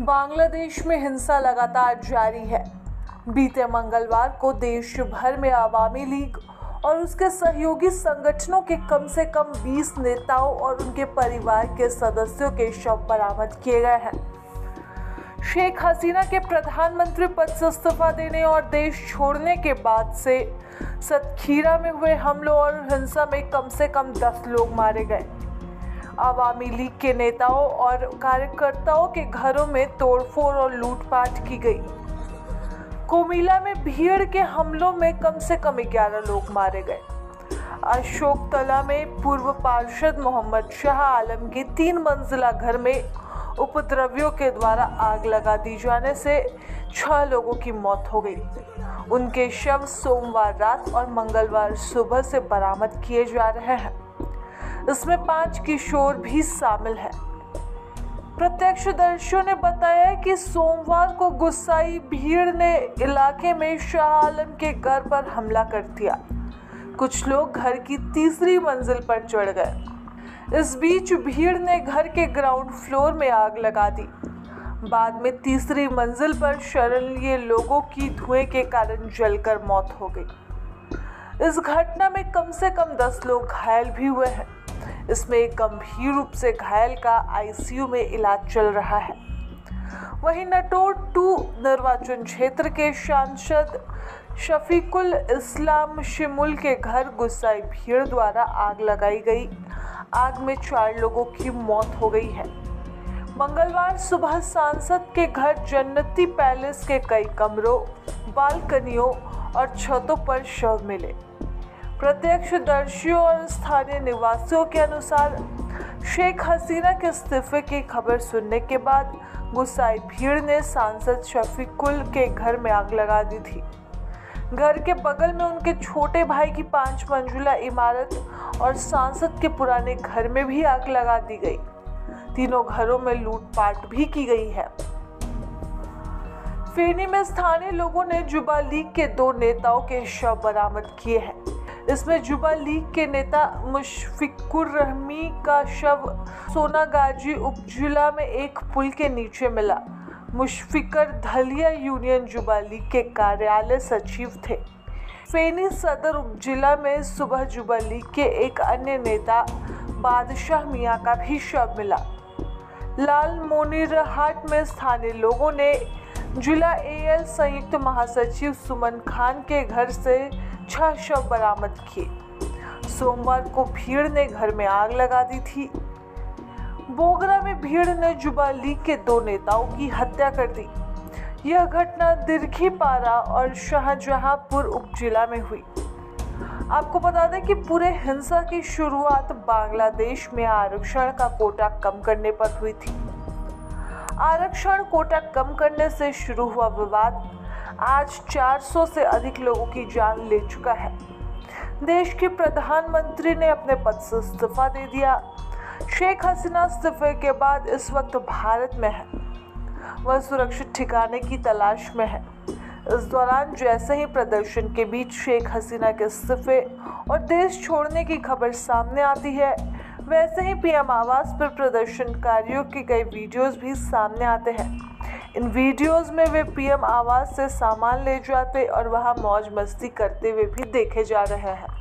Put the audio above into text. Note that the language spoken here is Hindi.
बांग्लादेश में हिंसा लगातार जारी है। बीते मंगलवार को देश भर में अवामी लीग और उसके सहयोगी संगठनों के कम से कम 20 नेताओं और उनके परिवार के सदस्यों के शव बरामद किए गए हैं। शेख हसीना के प्रधानमंत्री पद से इस्तीफा देने और देश छोड़ने के बाद से सतखीरा में हुए हमलों और हिंसा में कम से कम 10 लोग मारे गए। अवामी लीग के नेताओं और कार्यकर्ताओं के घरों में तोड़फोड़ और लूटपाट की गई। कोमिला में भीड़ के हमलों में कम से कम 11 लोग मारे गए। अशोक तला में पूर्व पार्षद मोहम्मद शाह आलम के 3 मंजिला घर में उपद्रवियों के द्वारा आग लगा दी जाने से 6 लोगों की मौत हो गई। उनके शव सोमवार रात और मंगलवार सुबह से बरामद किए जा रहे हैं। इसमें 5 किशोर भी शामिल हैं। प्रत्यक्षदर्शियों ने बताया कि सोमवार को गुस्साई भीड़ ने इलाके में शाह आलम के घर पर हमला कर दिया। कुछ लोग घर की 3री मंजिल पर चढ़ गए। इस बीच भीड़ ने घर के ग्राउंड फ्लोर में आग लगा दी। बाद में 3री मंजिल पर शरण लिए लोगों की धुएं के कारण जलकर मौत हो गई। इस घटना में कम से कम 10 लोग घायल भी हुए हैं। इसमें एक गंभीर रूप से घायल का आईसीयू में इलाज चल रहा है। वहीं नटोर 2 निर्वाचन क्षेत्र के सांसद शफीकुल इस्लाम शिमुल के घर गुस्साई भीड़ द्वारा आग लगाई गई। आग में 4 लोगों की मौत हो गई है। मंगलवार सुबह सांसद के घर जन्नती पैलेस के कई कमरों, बालकनियों और छतों पर शव मिले। प्रत्यक्षदर्शियों और स्थानीय निवासियों के अनुसार शेख हसीना के इस्तीफे की खबर सुनने के बाद गुस्साई भीड़ ने सांसद शफीकुल के घर में आग लगा दी थी। घर के बगल में उनके छोटे भाई की 5 मंजिला इमारत और सांसद के पुराने घर में भी आग लगा दी गई। तीनों घरों में लूटपाट भी की गई है। फेनी में स्थानीय लोगों ने जुबा लीग के 2 नेताओं के शव बरामद किए हैं। इसमें जुबा लीग के नेता मुशफिकुर रहमी का शव सोनागाजी उपजिला में एक पुल के नीचे मिला। मुशफिकर धलिया यूनियन जुबा लीग के कार्यालय सचिव थे। फेनी सदर उपजिला में सुबह जुबा लीग के एक अन्य नेता बादशाह मियां का भी शव मिला। लाल मोनीरहाट में स्थानीय लोगों ने जिला एएल संयुक्त महासचिव सुमन खान के घर से 6 शव बरामद किए। सोमवार को भीड़ ने घर में आग लगा दी थी। बोगरा में भीड़ ने जुबा लीग के 2 नेताओं की हत्या कर दी। यह घटना दिरखीपारा और शाहजहांपुर उपजिला में हुई। आपको बता दें कि पूरे हिंसा की शुरुआत बांग्लादेश में आरक्षण का कोटा कम करने पर हुई थी। आरक्षण कोटा कम करने से शुरू हुआ विवाद आज 400 से अधिक लोगों की जान ले चुका है। देश के प्रधानमंत्री ने अपने पद से इस्तीफा दे दिया। शेख हसीना इस्तीफे के बाद इस वक्त भारत में है। वह सुरक्षित ठिकाने की तलाश में है। इस दौरान जैसे ही प्रदर्शन के बीच शेख हसीना के इस्तीफे और देश छोड़ने की खबर सामने आती है, वैसे ही पीएम आवास पर प्रदर्शनकारियों के कई वीडियोस भी सामने आते हैं। इन वीडियोस में वे पीएम आवास से सामान ले जाते और वहां मौज मस्ती करते हुए भी देखे जा रहे हैं।